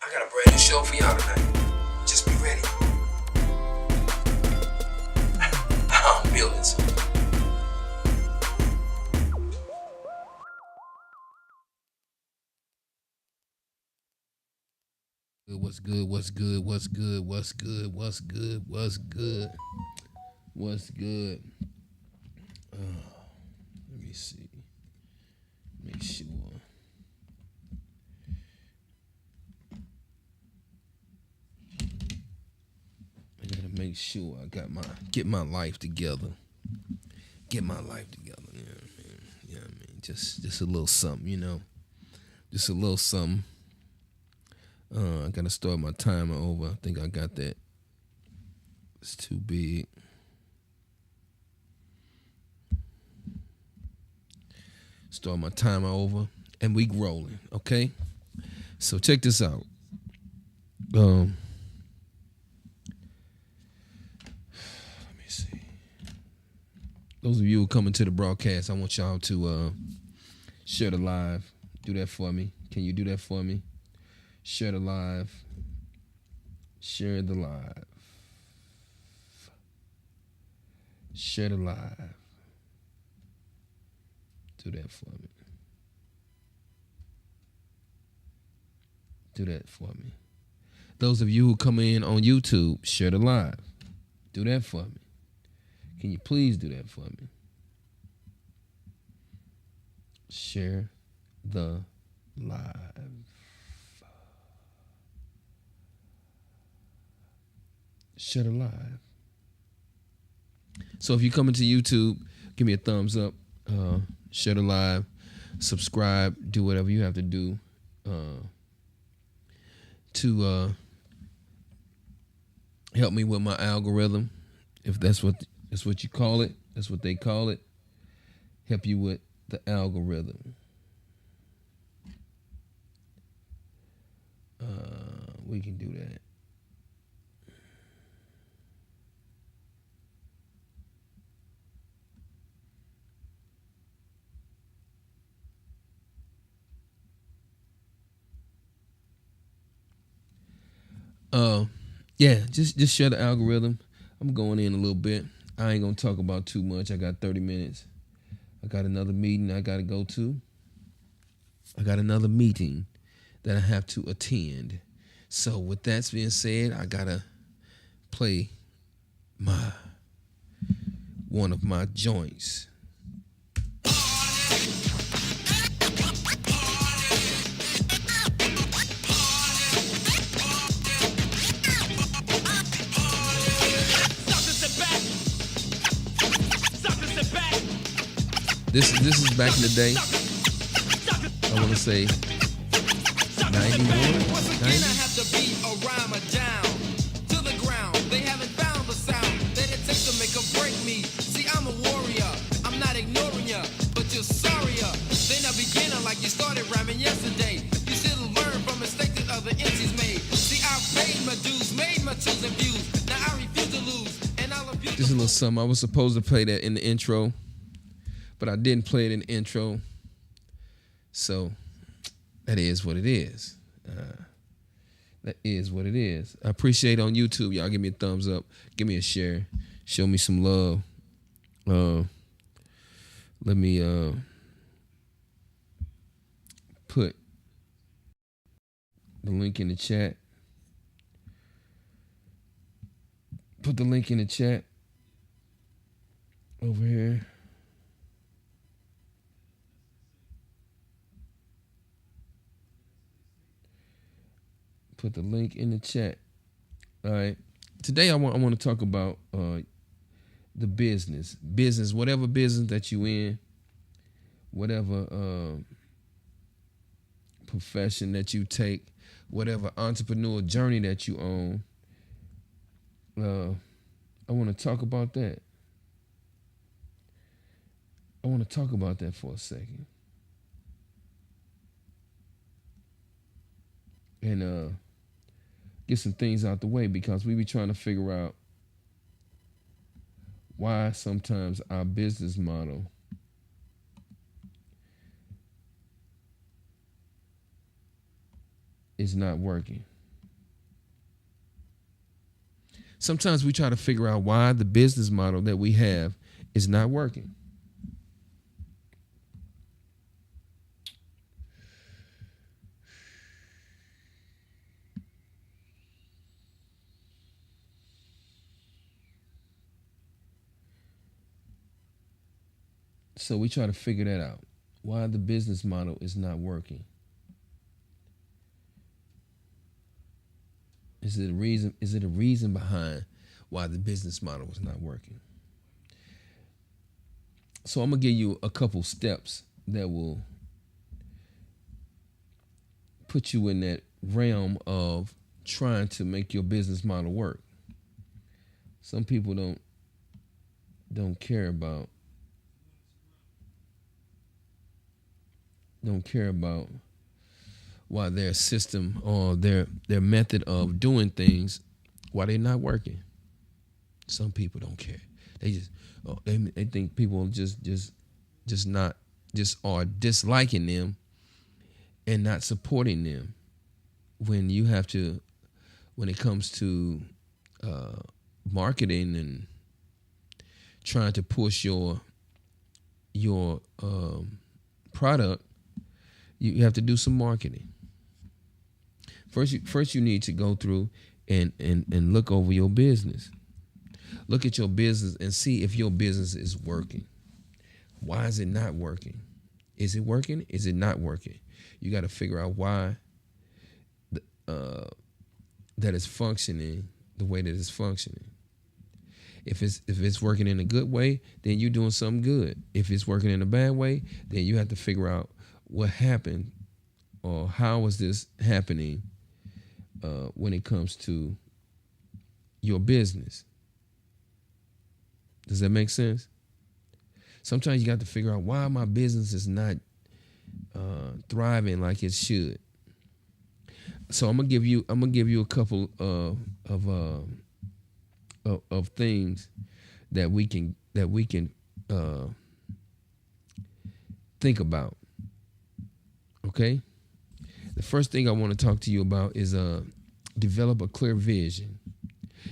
I got a brand new show for y'all tonight. Just be ready. I'm building something. What's good? What's good? What's good? What's good? What's good? What's good? What's good? Let me see. Make sure. I gotta make sure I get my life together. Get my life together. You know what I mean? Yeah, I mean, just a little something, you know. Just a little something. I gotta start my timer over. I think I got that. It's too big. Start my timer over, and we rolling. Okay. So check this out. Let me see. Those of you who coming to the broadcast, I want y'all to share the live. Do that for me. Can you do that for me? Share the live. Share the live. Share the live. Do that for me. Do that for me. Those of you who come in on YouTube, share the live. Do that for me. Can you please do that for me? Share the live. Share the live. So if you come into YouTube, give me a thumbs up. Share the live. Subscribe. Do whatever you have to do to help me with my algorithm, if that's what you call it. That's what they call it. Help you with the algorithm. We can do that. Yeah, just share the algorithm. I'm going in a little bit. I ain't gonna talk about too much. I got 30 minutes. I got another meeting I gotta go to. I got another meeting that I have to attend. So with that being said, I gotta play one of my joints. This is back in the day. I want to say 91, 90. Just a little something. I was supposed to play that in the intro, but I didn't play it in the intro. So that is what it is. That is what it is. I appreciate it on YouTube. Y'all give me a thumbs up. Give me a share. Show me some love. Let me put the link in the chat. Put the link in the chat over here. Put the link in the chat. All right. Today I want to talk about the business, whatever business that you in, whatever profession that you take, whatever entrepreneur journey that you own. I want to talk about that. I want to talk about that for a second. And get some things out the way, because we be trying to figure out why sometimes our business model is not working. Sometimes we try to figure out why the business model that we have is not working. So we try to figure that out. Why the business model is not working. Is it a reason behind why the business model is not working? So I'm gonna give you a couple steps that will put you in that realm of trying to make your business model work. Some people don't care about why their system or their method of doing things, why they're not working. Some people don't care. They just they think people just are disliking them and not supporting them. When it comes to marketing and trying to push your product, you have to do some marketing. First you need to go through and look over your business. Look at your business and see if your business is working. Why is it not working? Is it working? Is it not working? You got to figure out why that it's functioning the way that it's functioning. If it's working in a good way, then you're doing something good. If it's working in a bad way, then you have to figure out what happened or how is this happening when it comes to your business. Does that make sense? Sometimes you got to figure out why my business is not thriving like it should. So I'm gonna give you a couple of things that we can think about. Okay? The first thing I want to talk to you about is develop a clear vision.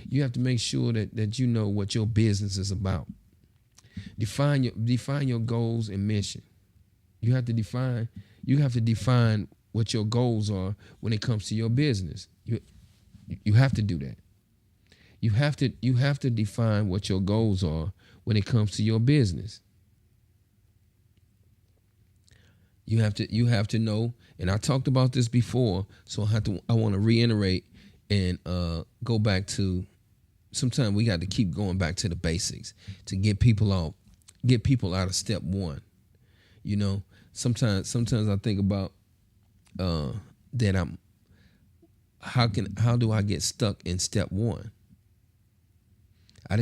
You have to make sure that you know what your business is about. Define your goals and mission. You have to define what your goals are when it comes to your business. You have to do that. You have to define what your goals are when it comes to your business. You have to know, and I talked about this before, so I want to reiterate and go back to. Sometimes we got to keep going back to the basics to get people out of step one. You know, sometimes I think about that how do I get stuck in step one? I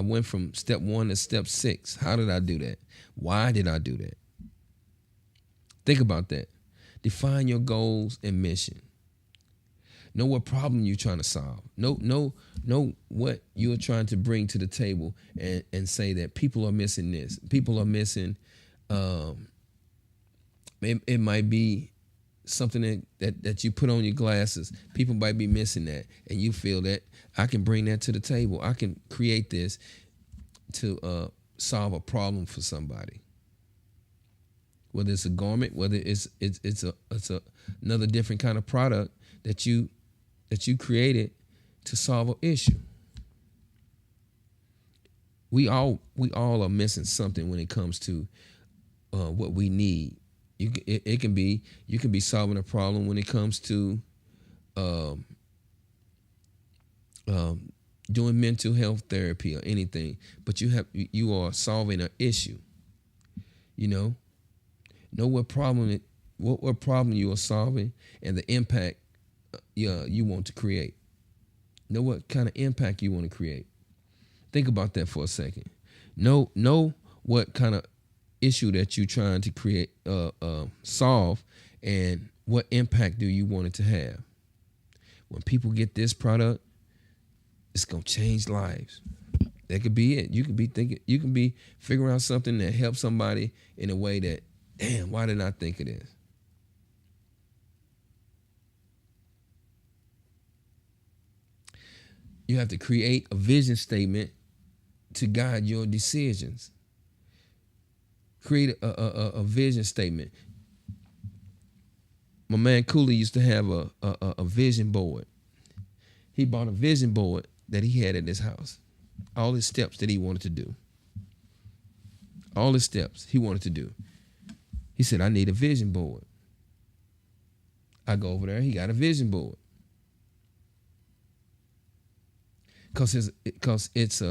went from step 1 to step 6. How did I do that? Why did I do that? Think about that. Define your goals and mission. Know what problem you're trying to solve. Know what you're trying to bring to the table and say that people are missing this. People are missing, it might be something that you put on your glasses. People might be missing that. And you feel that I can bring that to the table. I can create this to solve a problem for somebody. Whether it's a garment, whether it's another different kind of product that you created to solve an issue. We all are missing something when it comes to what we need. You can be solving a problem when it comes to doing mental health therapy or anything, but you are solving an issue. You know what problem you are solving and the impact you want to create. Know what kind of impact you want to create. Think about that for a second. Know what kind of issue that you're trying to create, solve, and what impact do you want it to have. When people get this product, it's gonna change lives. That could be it. You can be figuring out something that helps somebody in a way that, damn, why didn't I think of this? You have to create a vision statement to guide your decisions. Create a vision statement. My man Cooley used to have a vision board. He bought a vision board that he had at his house. All his steps that he wanted to do. All his steps he wanted to do. He said, I need a vision board. I go over there, he got a vision board. Because it's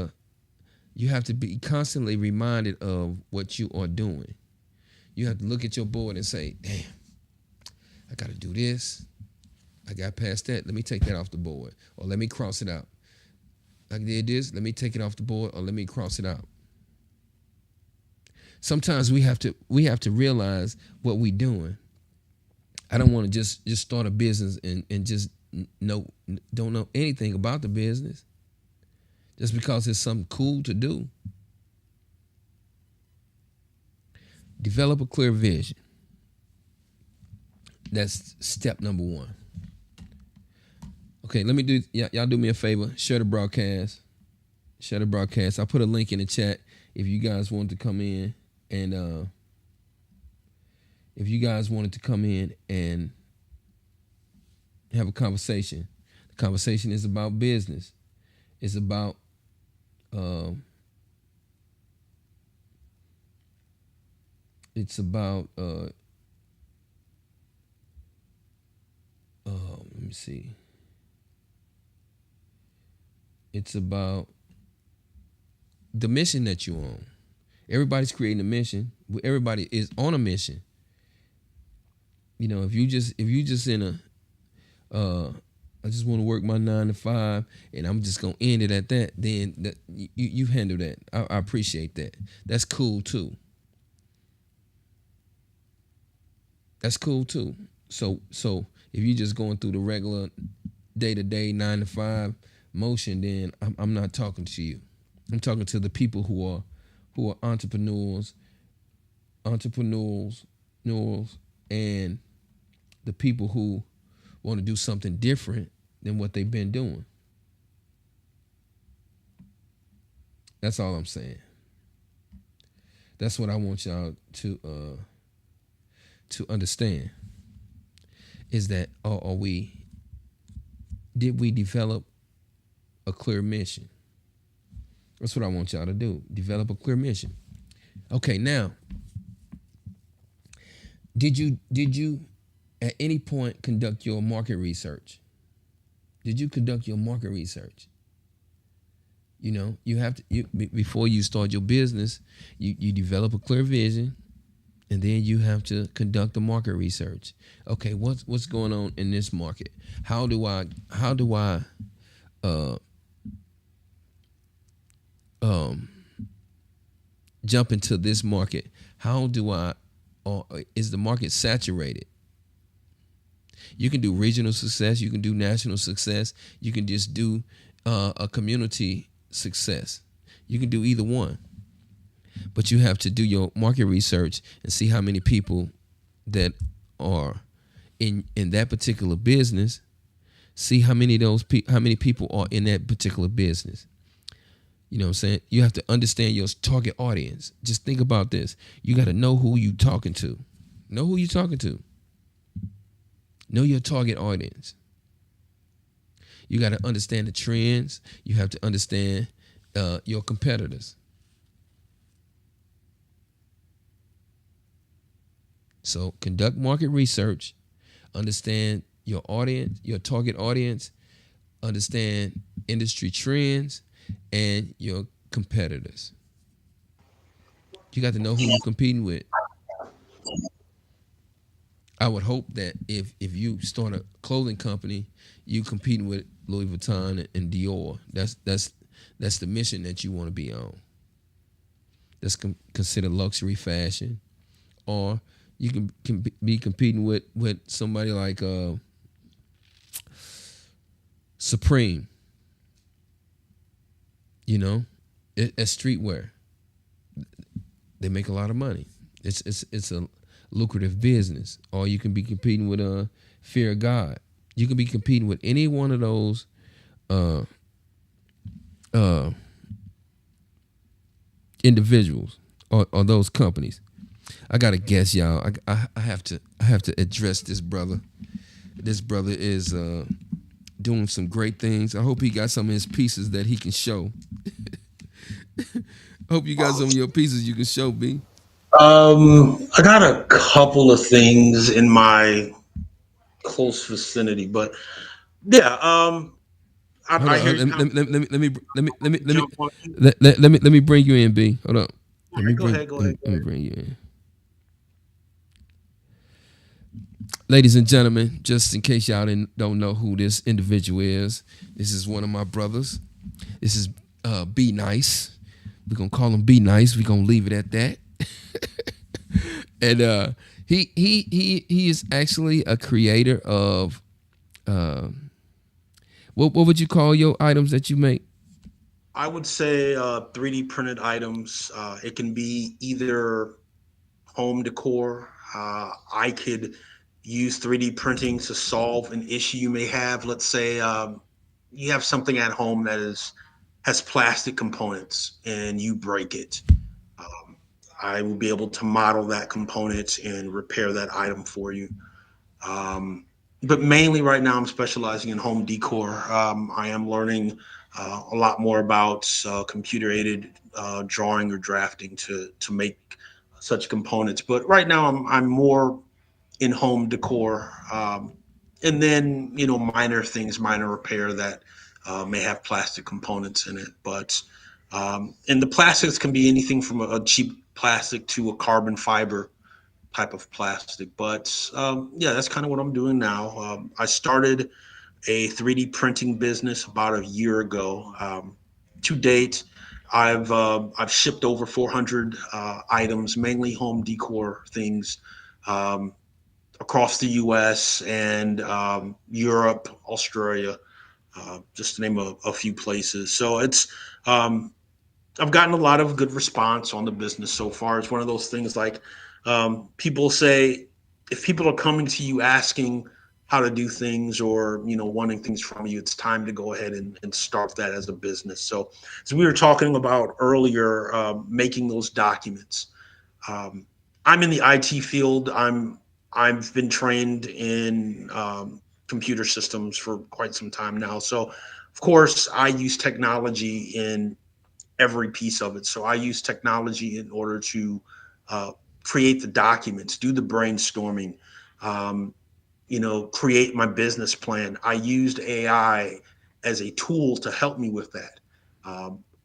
you have to be constantly reminded of what you are doing. You have to look at your board and say, damn, I got to do this. I got past that. Let me take that off the board. Or let me cross it out. I did this. Let me take it off the board, or let me cross it out. Sometimes we have to realize what we're doing. I don't want to just start a business and just don't know anything about the business just because it's something cool to do. Develop a clear vision. That's step number one. Okay, let me do, y'all do me a favor. Share the broadcast. Share the broadcast. I'll put a link in the chat if you guys want to come in and have a conversation. The conversation is about business. It's about let me see. It's about the mission that you're on. Everybody's creating a mission. Everybody is on a mission. You know, if you just in a I just want to work my 9 to 5 and I'm just gonna end it at that, then you handle that. I appreciate that. That's cool too. That's cool too. So if you're just going through the regular day-to-day 9 to 5 motion, then I'm not talking to you. I'm talking to the people who are entrepreneurs, and the people who want to do something different than what they've been doing. That's all I'm saying. That's what I want y'all to understand. Is that did we develop a clear mission? That's what I want y'all to do. Develop a clear mission. Okay, now, did you at any point conduct your market research? Did you conduct your market research? You know, you have to before you start your business, you develop a clear vision, and then you have to conduct the market research. Okay, what's going on in this market? How do I jump into this market? How do is the market saturated? You can do regional success. You can do national success. You can just do a community success. You can do either one. But you have to do your market research and see how many people that are in that particular business. See how many people are in that particular business. You know what I'm saying? You have to understand your target audience. Just think about this. You got to know who you talking to. Know who you talking to. Know your target audience. You got to understand the trends. You have to understand your competitors. So conduct market research. Understand your audience, your target audience. Understand industry trends and your competitors. You got to know who you're competing with. I would hope that if you start a clothing company, you competing with Louis Vuitton and Dior. That's the mission that you want to be on. That's considered luxury fashion. Or you can be competing with somebody like Supreme. You know, it's streetwear. They make a lot of money. It's a lucrative business. Or you can be competing with Fear of God. You can be competing with any one of those uh, individuals or those companies. I gotta guess, y'all. I have to address this brother. This brother is doing some great things. I hope he got some of his pieces that he can show. Hope you got some of your pieces you can show, B. I got a couple of things in my close vicinity, but yeah, Hold I on. hear you kind of Let me jump on. let me bring you in, B. Hold up. All right, go ahead, go ahead, go Let me ahead. bring you in. Ladies and gentlemen, just in case y'all don't know who this individual is, this is one of my brothers. This is Be Nice. We're gonna call him Be Nice. We're gonna leave it at that. And he is actually a creator of uh, what would you call your items that you make? I would say 3D printed items. It can be either home decor. I could use 3D printing to solve an issue you may have. Let's say you have something at home that is has plastic components and you break it. Um, I will be able to model that component and repair that item for you. Um, but mainly right now, I'm specializing in home decor. I am learning a lot more about computer aided drawing or drafting to make such components. But right now, I'm more in home decor, and then minor things, minor repair that may have plastic components in it. But and the plastics can be anything from a cheap plastic to a carbon fiber type of plastic. But yeah, that's kind of what I'm doing now. I started a 3D printing business about a year ago. To date, I've shipped over 400 items, mainly home decor things, um, across the U.S. and Europe, Australia, just to name a few places. So it's I've gotten a lot of good response on the business so far. It's one of those things like people say if people are coming to you asking how to do things or wanting things from you, it's time to go ahead and start that as a business. So as we were talking about earlier, making those documents. Um, I'm in the IT field. I've been trained in computer systems for quite some time now. So of course I use technology in every piece of it. So I use technology in order to uh, create the documents, do the brainstorming, um, create my business plan. I used AI as a tool to help me with that.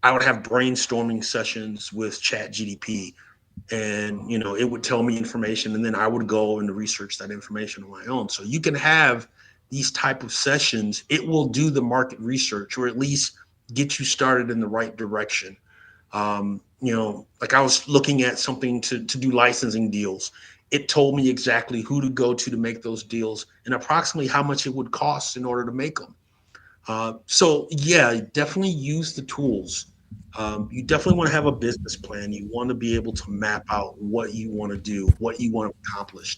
I would have brainstorming sessions with ChatGDP, and it would tell me information, and then I would go and research that information on my own. So you can have these type of sessions. It will do the market research, or at least get you started in the right direction. Like I was looking at something to do licensing deals. It told me exactly who to go to make those deals and approximately how much it would cost in order to make them. So yeah, definitely use the tools. You definitely want to have a business plan. You want to be able to map out what you want to do, what you want accomplish.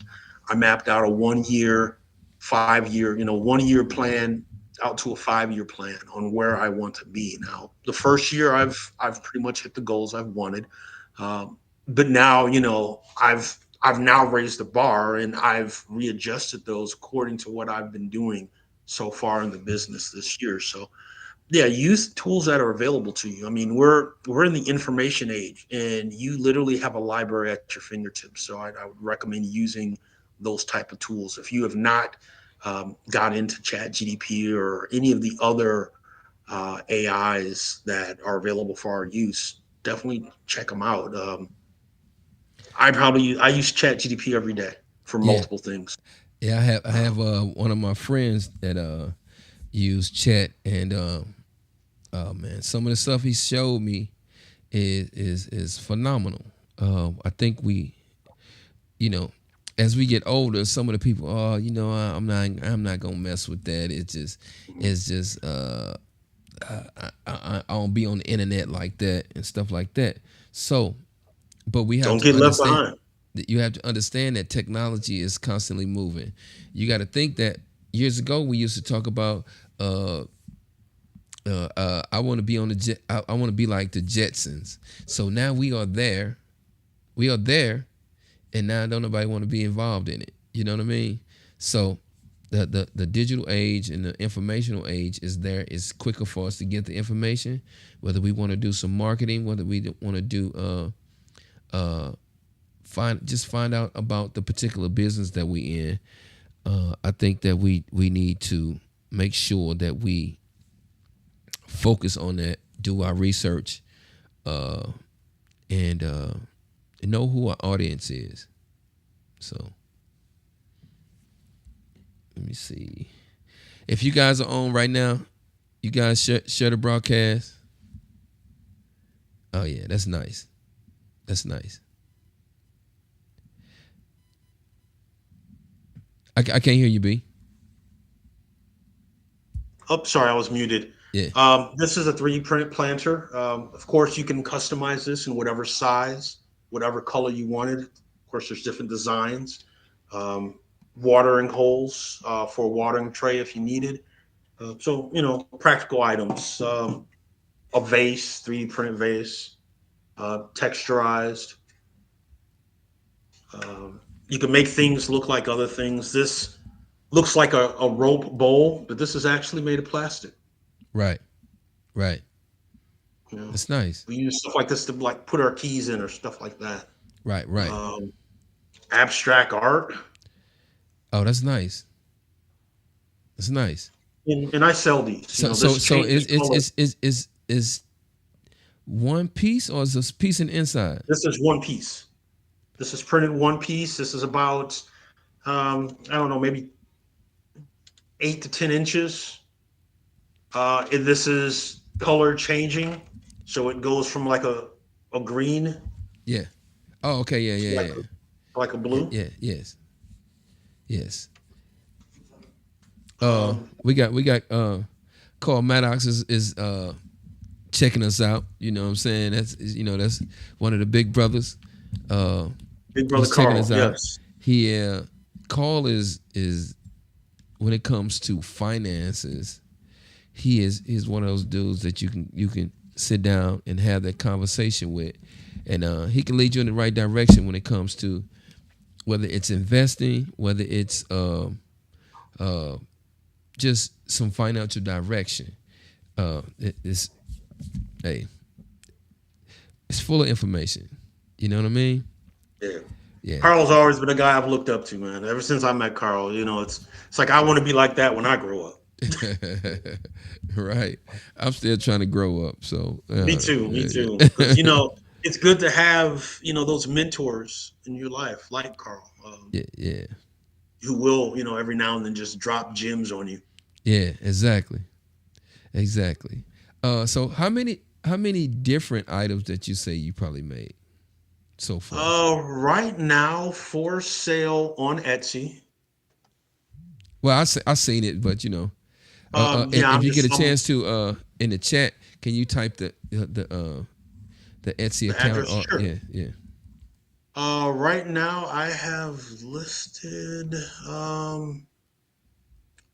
I mapped out a 1 year, 5 year, 1 year plan out to a 5 year plan on where I want to be. Now, the first year I've pretty much hit the goals I've wanted, but now I've now raised the bar and I've readjusted those according to what I've been doing so far in the business this year. So yeah, use tools that are available to you. I mean, we're in the information age, and you literally have a library at your fingertips. So I would recommend using those type of tools. If you have not got into Chat GDP or any of the other AIs that are available for our use, definitely check them out. I use Chat GDP every day for Yeah, multiple things. yeah. I have one of my friends that use chat, and oh man, some of the stuff he showed me is phenomenal. I think you know, as we get older, some of the people, oh, I'm not gonna mess with that. It's just I don't be on the internet like that and stuff like that. So, but we have Don't to get left understand behind. that you have to understand that technology is constantly moving. You got to think that years ago we used to talk about I want to be on the jet. I want to be like the Jetsons. So now we are there. We are there, and now don't nobody want to be involved in it. You know what I mean? So the digital age and the informational age is there. It's quicker for us to get the information, whether we want to do some marketing, whether we want to do find out about the particular business that we in. I think that we need to make sure that we focus on that, do our research, and know who our audience is. So let me see. If you guys are on right now, you guys share the broadcast. Oh yeah, that's nice. That's nice. I can't hear you, B. Oh, sorry, I was muted. Yeah. This is a 3D printed planter. Of course, you can customize this in whatever size, whatever color you wanted. Of course, there's different designs. Watering holes for a watering tray if you needed. So, practical items. A vase, 3D printed vase, texturized. You can make things look like other things. This looks like a rope bowl, but this is actually made of plastic. Right. Right. You know, That's nice. we use stuff like this to like put our keys in or stuff like that. Right. Right. Abstract art. Oh, that's nice. That's nice. And I sell these. So is one piece or is this piece in inside? This is one piece. This is printed one piece. This is about I don't know, maybe 8 to 10 inches. And this is color changing, so it goes from like a green. Yeah. Oh, okay. Yeah. Like a blue. Yeah. Yes. Yes. We got Carl Maddox is checking us out. You know what I'm saying? That's one of the big brothers. Big brother Carl. Yes. He Carl is when it comes to finances, he's one of those dudes that you can sit down and have that conversation with, and he can lead you in the right direction when it comes to whether it's investing, whether it's just some financial direction. It's full of information. You know what I mean? Yeah. Yeah. Carl's always been a guy I've looked up to, man. Ever since I met Carl, it's like I want to be like that when I grow up. Right. I'm still trying to grow up. So me too. It's good to have those mentors in your life, like Carl. Yeah. Who will every now and then just drop gems on you. Yeah. Exactly. So how many different items that you say you probably made so far? Right now for sale on Etsy. Well, I seen it, but if you get a chance to in the chat, can you type the Etsy account? Address, sure. Yeah. Right now I have listed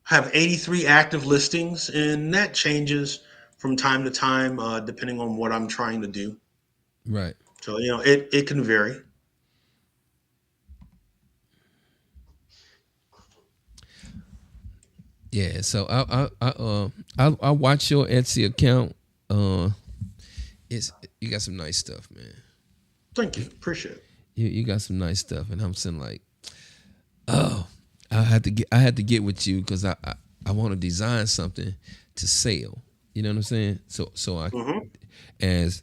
have 83 active listings, and that changes from time to time depending on what I'm trying to do. Right. So it can vary. Yeah, so I watch your Etsy account. You got some nice stuff, man. Thank you, appreciate it. You got some nice stuff, and I'm saying like, oh, I had to get with you because I want to design something to sell. You know what I'm saying? So I as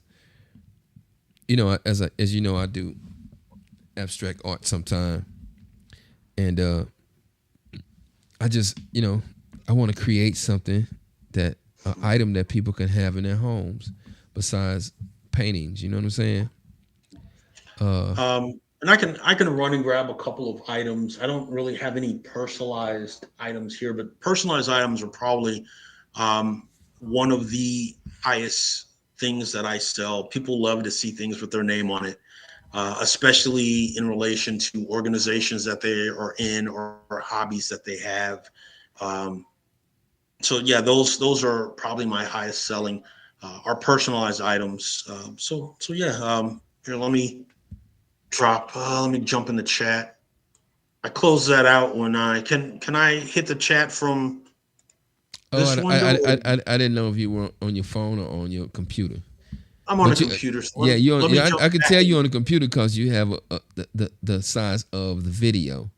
you know I do abstract art sometime, and I just I want to create something an item that people can have in their homes besides paintings. You know what I'm saying? And I can run and grab a couple of items. I don't really have any personalized items here, but personalized items are probably one of the highest things that I sell. People love to see things with their name on it, especially in relation to organizations that they are in or hobbies that they have. So yeah, those are probably my highest selling, are personalized items. So yeah, here let me jump in the chat. I close that out when can I hit the chat from Oh, this window? Or I didn't know if you were on your phone or on your computer. I'm on a But you, computer, so yeah, you on. let me Yeah, jump I could back tell in. you on the computer because you have the size of the video.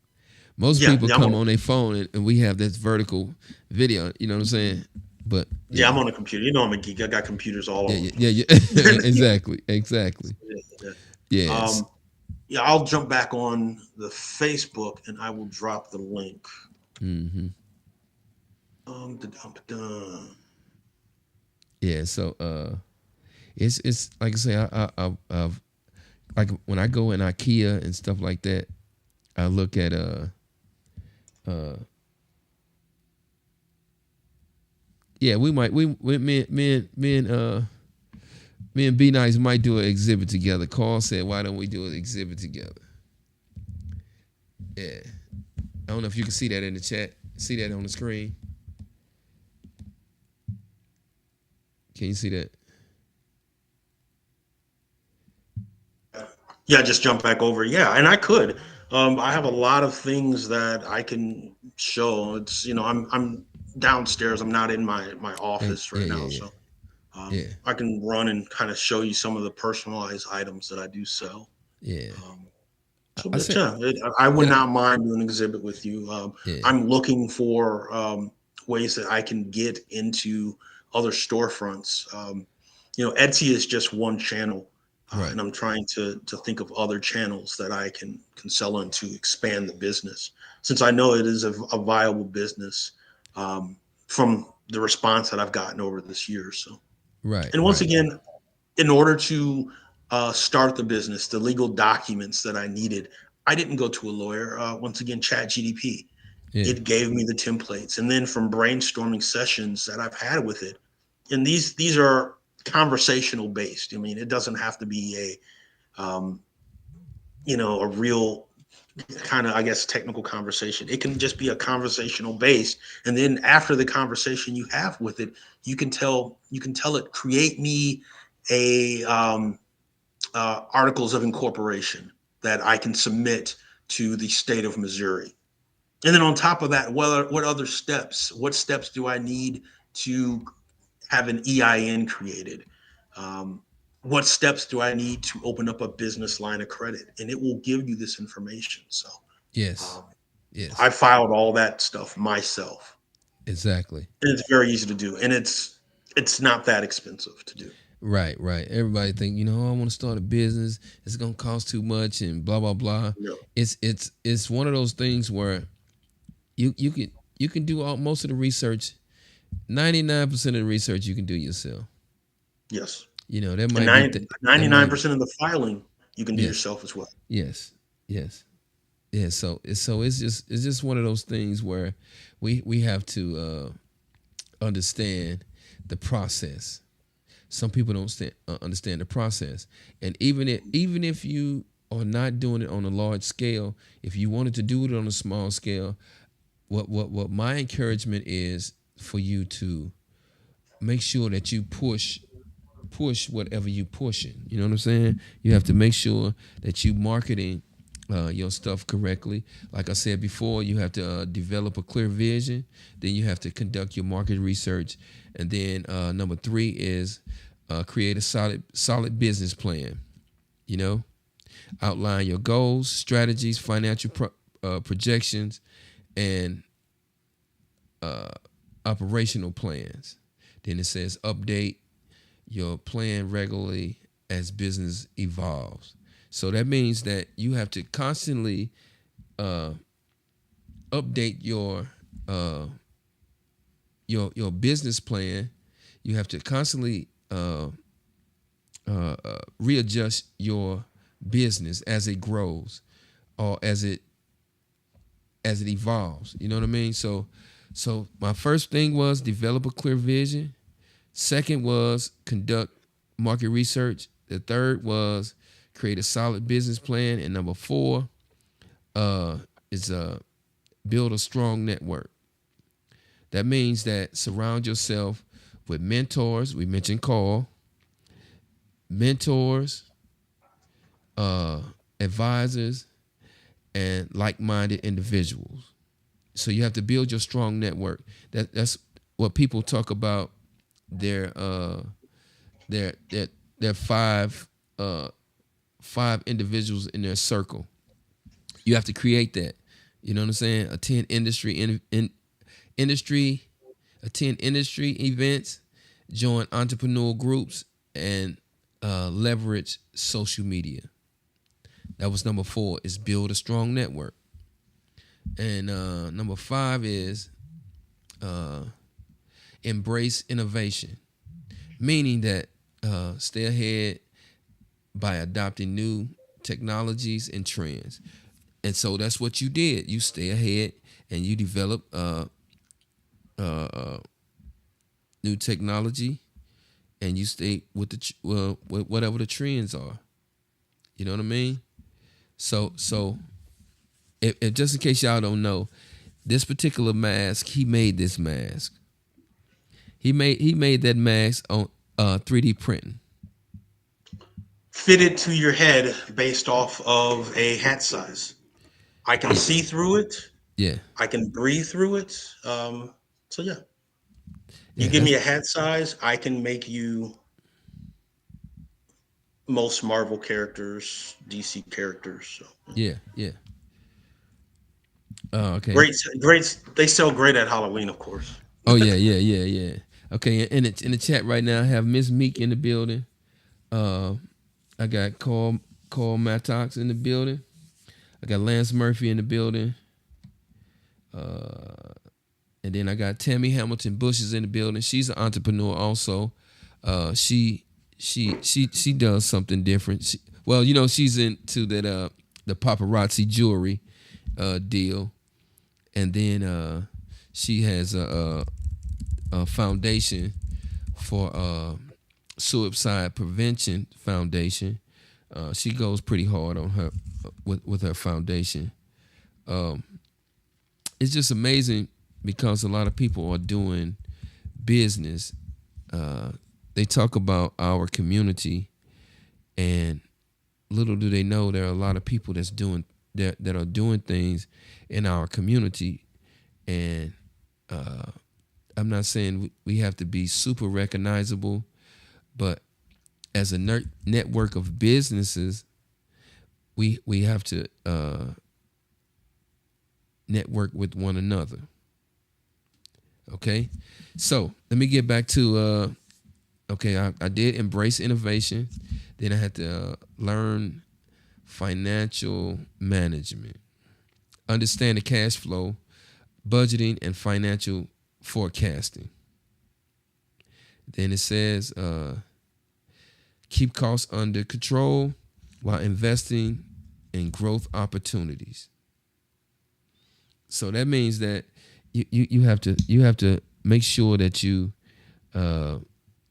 Most Yeah, people yeah, I'm come on. on their phone and we have this vertical video. You know what I'm saying? But Yeah, yeah, I'm on a computer. You know, I'm a geek. I got computers all yeah, over the yeah, yeah, place. yeah. exactly, exactly. Yeah, yeah. Yes. Um, yeah, I'll jump back on the Facebook and I will drop the link. Hmm. Da-dum-da-dum. Yeah. So it's like I say, I've like when I go in IKEA and stuff like that, I look at uh yeah, we me and B Nice might do an exhibit together. Carl said, why don't we do an exhibit together? Yeah. I don't know if you can see that in the chat. See that on the screen? Can you see that? Yeah, just jump back over. Yeah, and I could. I have a lot of things that I can show. It's I'm downstairs. I'm not in my Yeah, office yeah, right yeah, now, yeah. so Yeah. I can run and kind of show you some of the personalized items that I do sell. Yeah. Um, so, I but said, yeah, I would yeah, not mind doing an exhibit with you. yeah. I'm looking for ways that I can get into other storefronts. Etsy is just one channel, Right. and I'm trying to think of other channels that I can sell on to expand the business. Since I know it is a viable business from the response that I've gotten over this year. So, Right. and once Right. again, in order to start the business, the legal documents that I needed, I didn't go to a lawyer. Once again, Chat GDP. Yeah. It gave me the templates, and then from brainstorming sessions that I've had with it, and these are conversational based. I mean, it doesn't have to be a real kind of, I guess, technical conversation. It can just be a conversational based, and then after the conversation you have with it, you can tell it, create me a articles of incorporation that I can submit to the state of Missouri. And then on top of that, what steps do I need to have an EIN created? Um, what steps do I need to open up a business line of credit? And it will give you this information. So Yes. um, Yes. I filed all that stuff myself, Exactly. and it's very easy to do, and it's not that expensive to do. Right. Right. Everybody think, I want to start a business. It's gonna cost too much and blah blah blah. You know, It's one of those things where you can do most of the research. 99% of the research you can do yourself. yes, That and might be that ninety-nine might percent of the filing you can do yes, yourself as well. yes, yes, yeah. So it's just one of those things where we have to understand the process. Some people don't understand the process, and even if you are not doing it on a large scale, if you wanted to do it on a small scale, what my encouragement is for you to make sure that you push whatever you pushing. You know what I'm saying? You have to make sure that you marketing your stuff correctly. Like I said before, you have to develop a clear vision. Then you have to conduct your market research, and then number three is create a solid business plan. You know, outline your goals, strategies, financial projections, and operational plans. Then it says update your plan regularly as business evolves. So that means that you have to constantly uh, update uh, your business plan. You have to constantly readjust your business as it grows or as it evolves. You know what I mean? So my first thing was develop a clear vision. Second was conduct market research. The third was create a solid business plan. And number four is build a strong network. That means that surround yourself with mentors. We mentioned Carl. Mentors, advisors, and like-minded individuals. So you have to build your strong network. That's what people talk about. Their five individuals in their circle. You have to create that. You know what I'm saying? Attend industry events, join entrepreneurial groups, and leverage social media. That was number 4, is build a strong network. And number 5 is embrace innovation, meaning that stay ahead by adopting new technologies and trends. And so that's what you did. You stay ahead and you develop new technology, and you stay with with whatever the trends are. You know what I mean? So if just in case y'all don't know, this particular mask, he made this mask. He made that mask on 3D printing. Fitted to your head based off of a hat size. I can see through it. Yeah. I can breathe through it. So yeah. You Yeah, give me a hat size, I can make you most Marvel characters, DC characters. So yeah. Oh, okay. great. They sell great at Halloween, of course. Oh yeah. Okay, in the chat right now, I have Miss Meek in the building. I got Carl Mattox in the building. I got Lance Murphy in the building. And then I got Tammy Hamilton Bush is in the building. She's an entrepreneur also. She does something different. She's into that the paparazzi jewelry deal, and then she has a foundation for suicide prevention foundation. She goes pretty hard on her with her foundation. It's just amazing because a lot of people are doing business. They talk about our community, and little do they know there are a lot of people that are doing things in our community. And I'm not saying we have to be super recognizable, but as a network of businesses, we have to network with one another. Okay, so let me get back to I did embrace innovation. Then I had to learn financial management, understand the cash flow, budgeting, and financial forecasting. Then it says keep costs under control while investing in growth opportunities. So that means that you have to make sure that you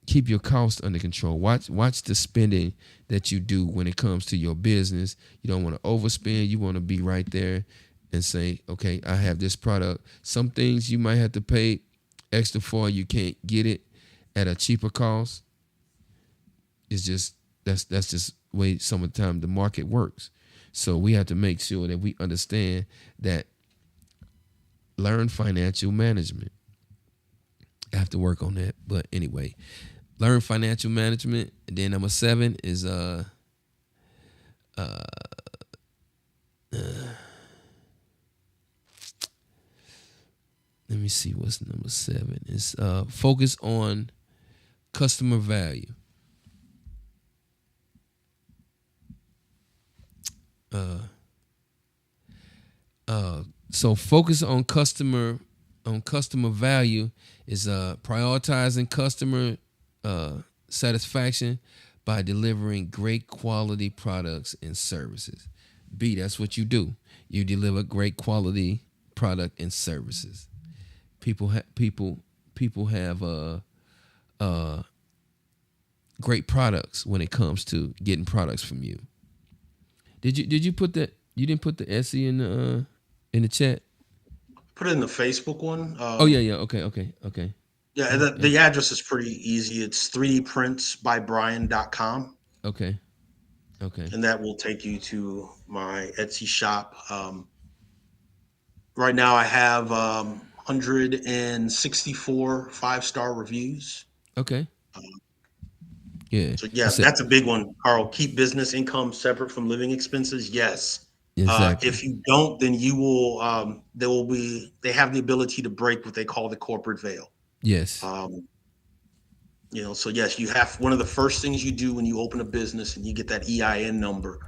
keep your costs under control. Watch the spending that you do when it comes to your business. You don't want to overspend. You want to be right there and say, okay, I have this product. Some things you might have to pay extra for. You can't get it at a cheaper cost. It's just that's just the way some of the time the market works. So we have to make sure that we understand that. Learn financial management. I have to work on that, but anyway, learn financial management. And then number 7 is let me see what's number 7 is focus on customer value. So focus on customer value is prioritizing customer satisfaction by delivering great quality products and services. B, that's what you do. You deliver great quality product and services. People have great products when it comes to getting products from you. Did you put that? You didn't put the SE in the chat? put it in the Facebook one. Oh yeah. Okay. Yeah, the address is pretty easy. It's 3dprintsbybrian.com, Okay. Okay. and that will take you to my Etsy shop. Right now, I have 164 5-star reviews. Okay. Yeah. So yeah, It's a, that's a big one, Carl. Keep business income separate from living expenses. Yes. exactly. If you don't, then you will. They have the ability to break what they call the corporate veil. Yes. Um, so yes, you have one of the first things you do when you open a business and you get that EIN number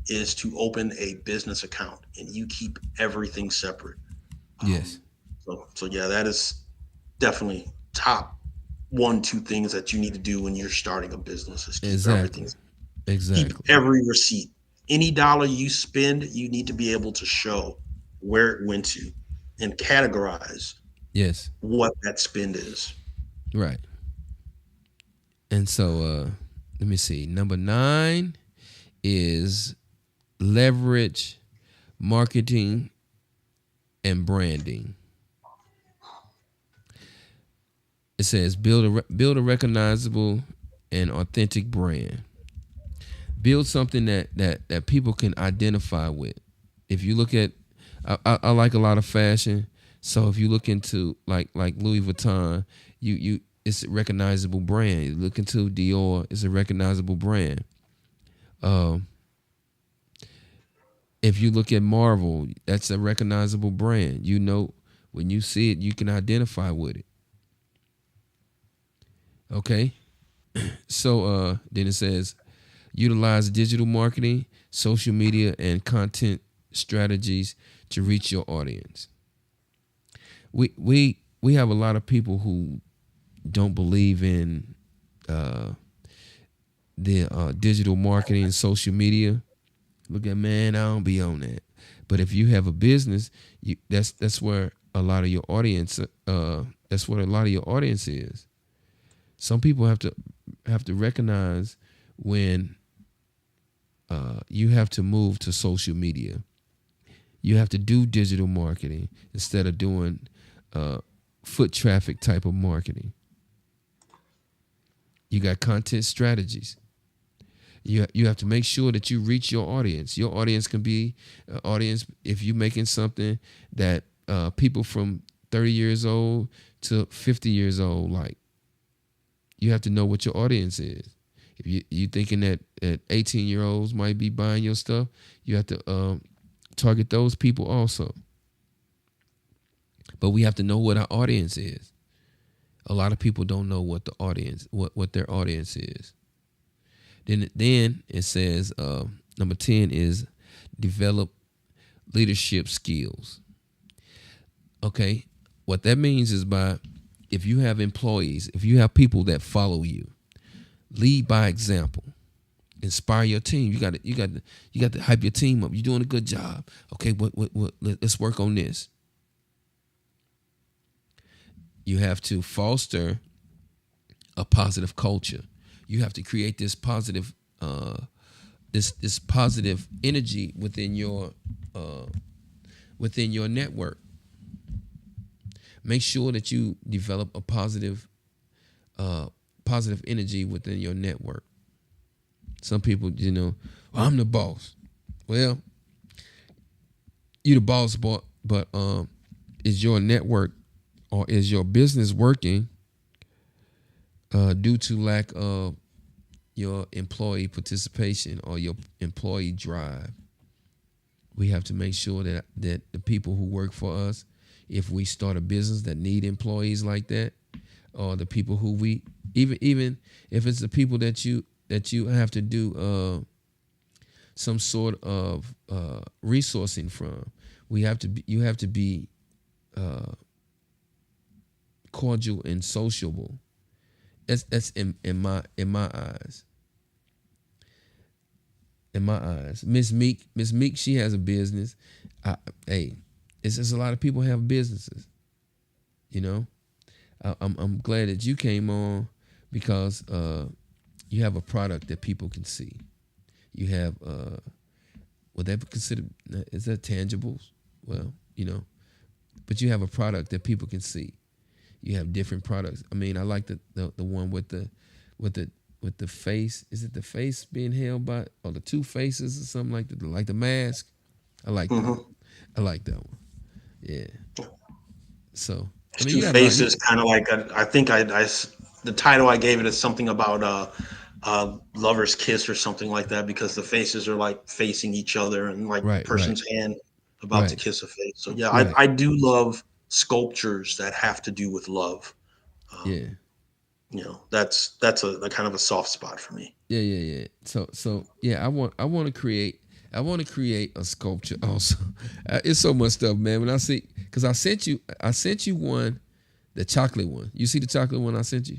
is to open a business account, and you keep everything separate. Yes. So yeah, that is definitely top 1, 2 things that you need to do when you're starting a business is keep everything. Exactly. Keep Exactly. every receipt. Any dollar you spend, you need to be able to show where it went to and categorize Yes. what that spend is. Right. And so let me see. Number 9 is leverage marketing and branding. It says build a recognizable and authentic brand. Build something that people can identify with. If you look at, I like a lot of fashion. So if you look into like Louis Vuitton, you it's a recognizable brand. You look into Dior, it's a recognizable brand. If you look at Marvel, that's a recognizable brand. You know, when you see it, you can identify with it. Okay? So then it says utilize digital marketing, social media, and content strategies to reach your audience. We have a lot of people who don't believe in the digital marketing and social media. Look at, man, I don't be on that. But if you have a business, that's where a lot of your audience. That's what a lot of your audience is. Some people have to recognize when you have to move to social media. You have to do digital marketing instead of doing foot traffic type of marketing. You got content strategies. You have to make sure that you reach your audience. Your audience can be an audience if you're making something that people from 30 years old to 50 years old like. You have to know what your audience is. If you thinking that 18-year-olds might be buying your stuff, you have to target those people also. But we have to know what our audience is. A lot of people don't know what the audience, what their audience is. Then it says number 10 is develop leadership skills. Okay, what that means is if you have employees, if you have people that follow you, lead by example. Inspire your team. You got to hype your team up. You're doing a good job. Okay, let's work on this. You have to foster a positive culture. You have to create this positive this positive energy within your network. Make sure that you develop a positive energy within your network. Some people, well, I'm the boss. Well, you're the boss, but is your network or is your business working due to lack of your employee participation or your employee drive? We have to make sure that the people who work for us, if we start a business that need employees like that, or the people who we even if it's the people that you have to do some sort of resourcing from, you have to be cordial and sociable. That's in my eyes. In my eyes, Miss Meek, she has a business. It's just a lot of people have businesses. I'm glad that you came on because you have a product that people can see. You have would that be considered, is that tangibles? Well, but you have a product that people can see. You have different products. I mean, I like the one with the face. Is it the face being held by, or the two faces or something like that? Like the mask. I like that. Mm-hmm. I like that one. Yeah. So I mean, Two you got a lot. Faces, kind of like I think the title I gave it is something about lover's kiss or something like that, because the faces are like facing each other and like the Right, right, person's hand about to right, kiss a face. So yeah, right. I do love sculptures that have to do with love. Yeah. That's a kind of a soft spot for me. Yeah. So yeah, I want to create a sculpture also. It's so much stuff, man. When I see, because I sent you one, the chocolate one. You see the chocolate one I sent you?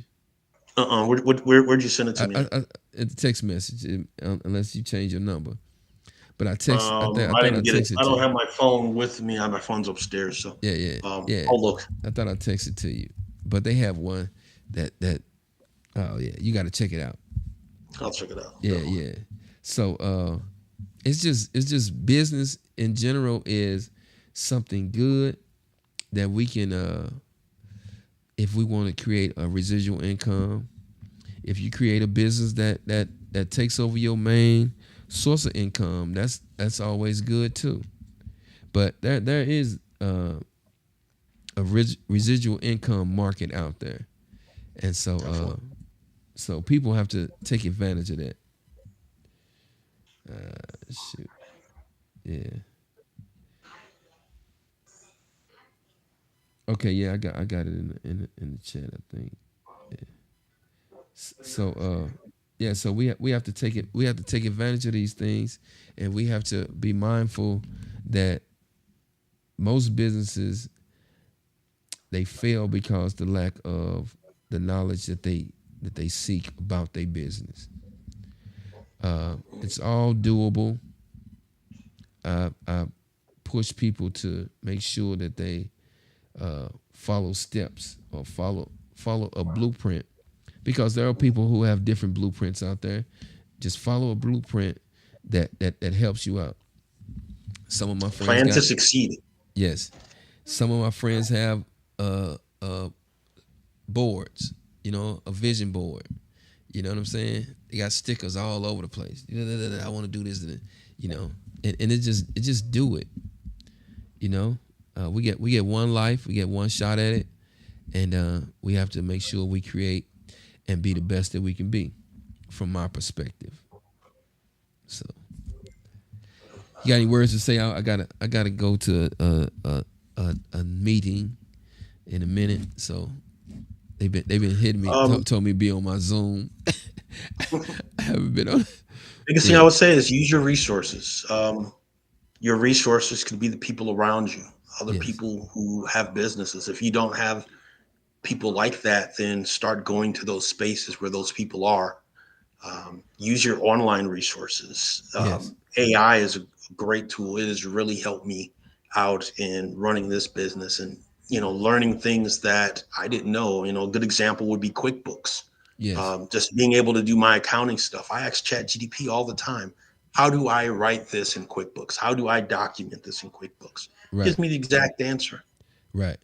Where'd you send it to me? It's a text message, unless you change your number. But I text. I I thought I didn't get it. texted I to don't you. have my phone with me. My phone's upstairs, so Yeah. I'll look. I thought I texted to you, but they have one that. Oh yeah, you got to check it out. I'll check it out. Yeah. So it's just business in general is something good that we can if we want to create a residual income. If you create a business that takes over your main source of income, that's always good too. But there is a residual income market out there, and so people have to take advantage of that. Shoot, yeah. Okay, yeah, I got it in the chat, I think. Yeah. So yeah, so we have to take it. We have to take advantage of these things, and we have to be mindful that most businesses, they fail because the lack of the knowledge that they seek about their business. It's all doable. I push people to make sure that they follow steps or follow a blueprint, because there are people who have different blueprints out there. Just follow a blueprint that helps you out. Some of my friends Plan to succeed. Yes, some of my friends have boards. A vision board. You know what I'm saying? They got stickers all over the place. I want to do this, and it just do it. We get one life, we get one shot at it, and we have to make sure we create and be the best that we can be, from my perspective. So, you got any words to say? I gotta go to a meeting in a minute. So they've been hitting me, told me to be on my Zoom. I haven't been on. Biggest thing I would say is use your resources. Your resources could be the people around you, other people who have businesses. If you don't have people like that, then start going to those spaces where those people are. Use your online resources. AI is a great tool. It has really helped me out in running this business and, learning things that I didn't know. A good example would be QuickBooks. Yes. Just being able to do my accounting stuff. I ask ChatGPT all the time, how do I write this in QuickBooks? How do I document this in QuickBooks? Right. Gives me the exact answer. Right.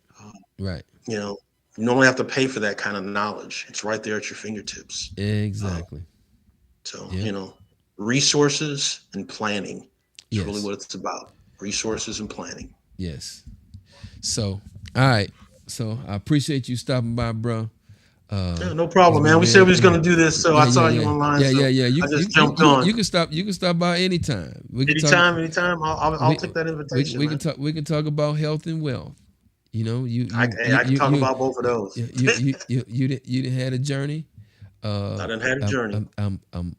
Right. You normally have to pay for that kind of knowledge. It's right there at your fingertips. Exactly. Resources and planning is really what it's about. Resources and planning. Yes. So, all right. So I appreciate you stopping by, bro. Yeah, no problem, man. We said we was gonna do this, so I saw you online. Yeah. I just jumped on. You can stop by anytime. Anytime. I'll take that invitation. We can talk about health and wealth. I can talk about both of those. You didn't had a journey. I done had a journey. I'm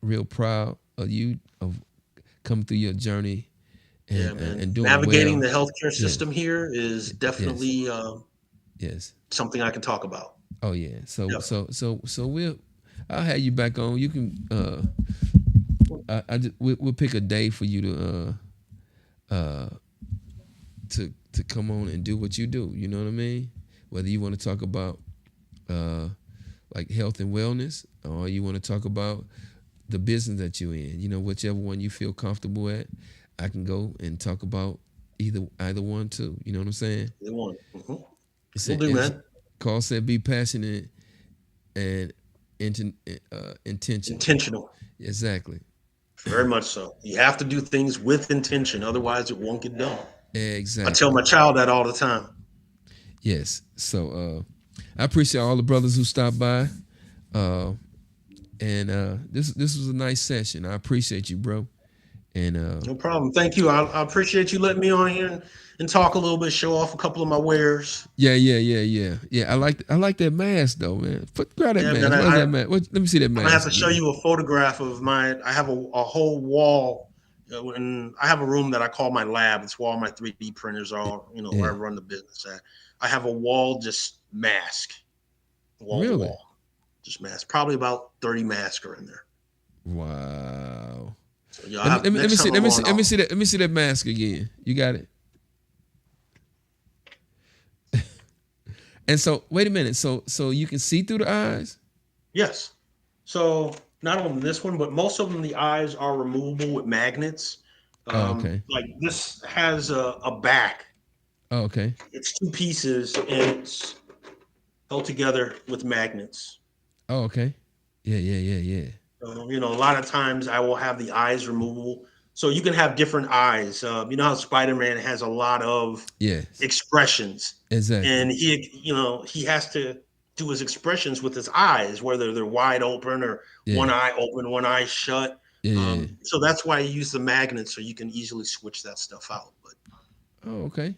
real proud of you of coming through your journey and doing navigating well. The healthcare system here is definitely something I can talk about. Oh yeah. So I'll have you back on. You can we'll pick a day for you to come on and do what you do. You know what I mean? Whether you want to talk about like health and wellness, or you want to talk about the business that you're in, whichever one you feel comfortable at, I can go and talk about, Either one too. You know what I'm saying? They want. It We'll said, do, man. Carl said, be passionate and intentional. Intentional. Exactly. Very much so. You have to do things with intention, otherwise it won't get done. I tell Exactly. my child that all the time. Yes. So I appreciate all the brothers who stopped by. And this was a nice session. I appreciate you, bro. And No problem. Thank you. I appreciate you letting me on here and talk a little bit, show off a couple of my wares. yeah. I like that mask though, man. Grab that Yeah, mask. man. What's that mask? Let me see that I'm mask. gonna have to show you a photograph of my. I have a whole wall, and I have a room that I call my lab. It's where all my 3D printers are. Where I run the business at. I have a wall just mask, wall to wall, just mask. Probably about 30 masks are in there. Wow. So, let me see that mask again. You got it. And so, wait a minute. So you can see through the eyes? Yes. So not on this one, but most of them, the eyes are removable with magnets. Okay. Like this has a back. Oh, okay. It's two pieces and it's held together with magnets. Oh, okay. Yeah. A lot of times I will have the eyes removable. So you can have different eyes. You know how Spider-Man has a lot of expressions. Exactly. And he has to do his expressions with his eyes, whether they're wide open or one eye open, one eye shut. So that's why you use the magnet, so you can easily switch that stuff out. But okay.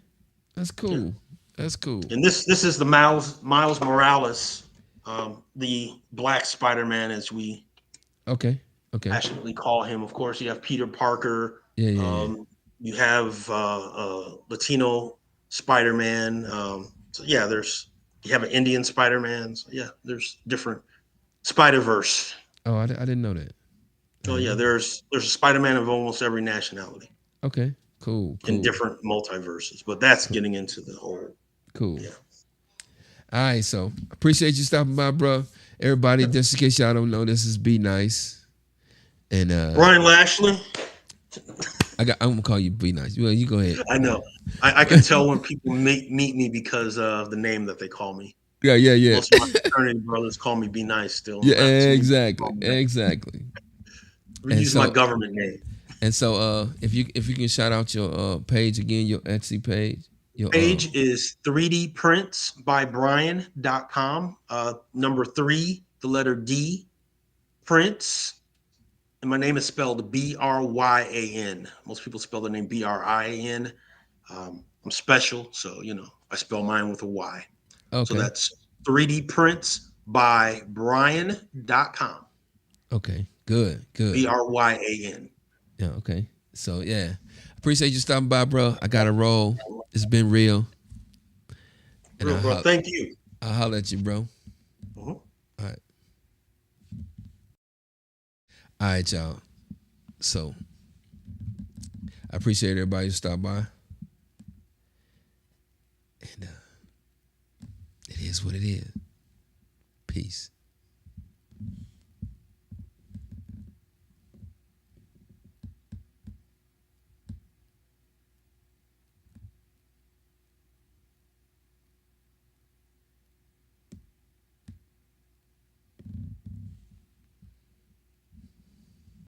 That's cool. Yeah. That's cool. And this is the Miles Morales, the Black Spider-Man, as we passionately call him. Of course, you have Peter Parker. You have Latino Spider-Man. You have an Indian Spider-Man. So there's different Spider-Verse. Oh, I didn't know that. Oh yeah, there's a Spider-Man of almost every nationality. Okay, cool. In different multiverses, but that's getting into the whole. Cool. Yeah. All right, so appreciate you stopping by, bro. Everybody, just in case y'all don't know, this is Be Nice, and Brian Lashley. I'm gonna call you Be Nice. Well, you go ahead. I know. I can tell when people meet me because of the name that they call me. Yeah. Most of my fraternity brothers call me Be Nice still. Yeah, exactly. Use my government name. And so, if you can shout out your page again, your Etsy page. Your page is 3dprintsbybrian.com. Number 3, the letter D, Prints. And my name is spelled Bryan. Most people spell the name Brin. I'm special, so I spell mine with a Y. Okay. So that's 3dprintsbybrian.com. Okay, good. Bryan. Yeah, okay. So appreciate you stopping by, bro. I got to roll. It's been real. And bro. Thank you. I'll holler at you, bro. Uh-huh. All right, y'all. So I appreciate everybody who stopped by. And it is what it is. Peace.